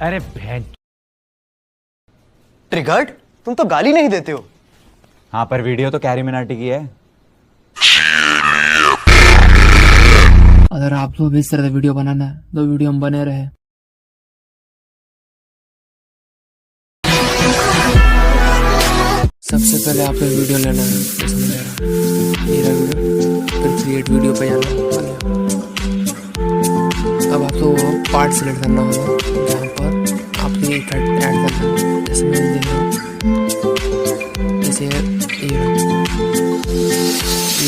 अरे बहन, ट्रिगर्ड, तुम तो गाली नहीं देते हो। हाँ पर वीडियो तो कैरी मिनाटी की है। अगर आप लोग भी इस तरह का वीडियो बनाना है तो वीडियो में बने रहे। सबसे पहले आपको वीडियो लेना है, इसमें मेरा वीडियो, फिर क्रिएट वीडियो पे जाना है। अब आपको वो पार्ट सेलेक्ट करना होगा जहाँ पर आपको ये इफेक्ट ऐड करना है। जैसे मैं देख रहा हूँ, जैसे ये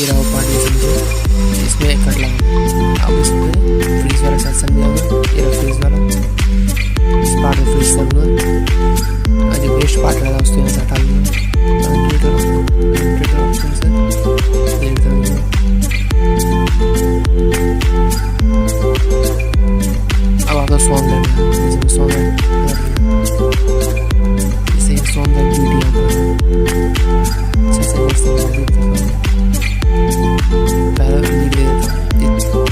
रहा पार्ट, ये समझे, इसमें इफेक्ट लगा। अब इसमें फ्रीज वाला सेक्शन भी आएगा, ये रहा फ्रीज वाला, इस पार्ट में फ्रीज करूँगा। और जो वेस्ट पार्ट लगा उसको यहाँ से हटा दूँगा। ऑप्शन से डिलीट करूँगा। अब आपका सॉन्ग लेना है, जैसे सॉन्ग इसे सॉन्ग का वीडियो पहले वीडियो देता हूँ,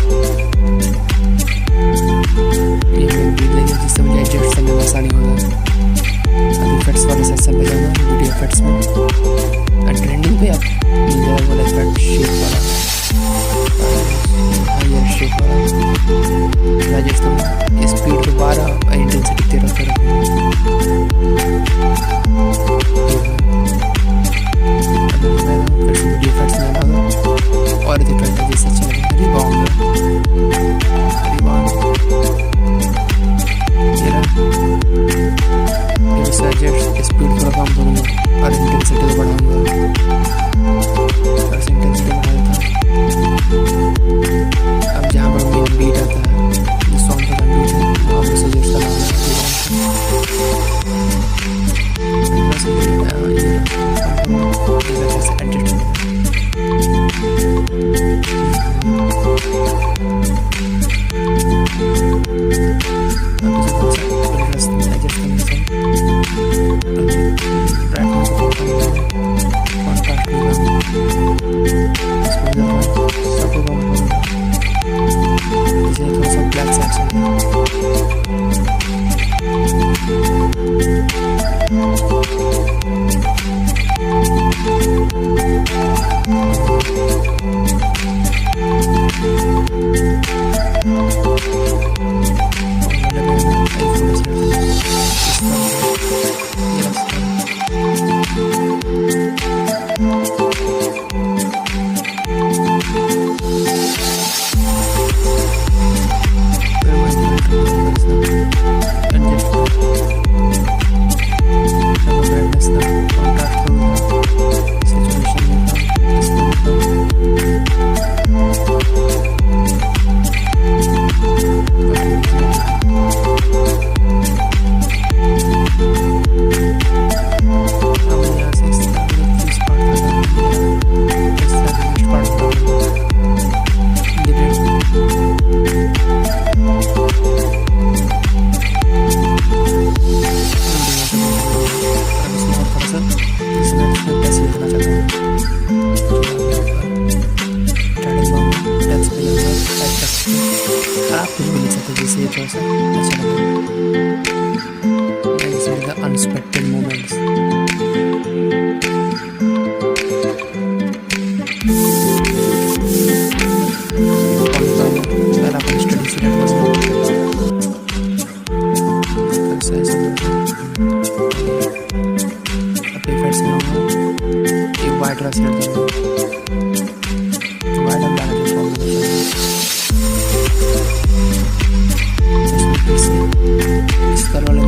ये मैं वीडियो लेंगे जिससे मुझे एडजस्ट करने में आसानी होगा। अब इफेक्ट्स वाले सेक्शन पे जाना, वीडियो इफेक्ट्स में, और ट्रेंडिंग पे आप मिल वाला इफेक्ट शेप वाला, हायर शेप वाला एडजस्ट करना। स्पीड को 12 और इंटेंसिटी 13 पे रखना। फिर वीडियो इफेक्ट्स में आना होगा और इफेक्ट जैसे चलेगा रिबाउंड स्पीड थोड़ा कम करूँगा और इंटेंसिटी को बढ़ाऊँगा। बस इंटेंसिटी बढ़ा देता हूँ। अब जहाँ पर मेन बीट आता है, जिस सॉन्ग का बीट है वहाँ पर सजेस्ट unexpected moments. Para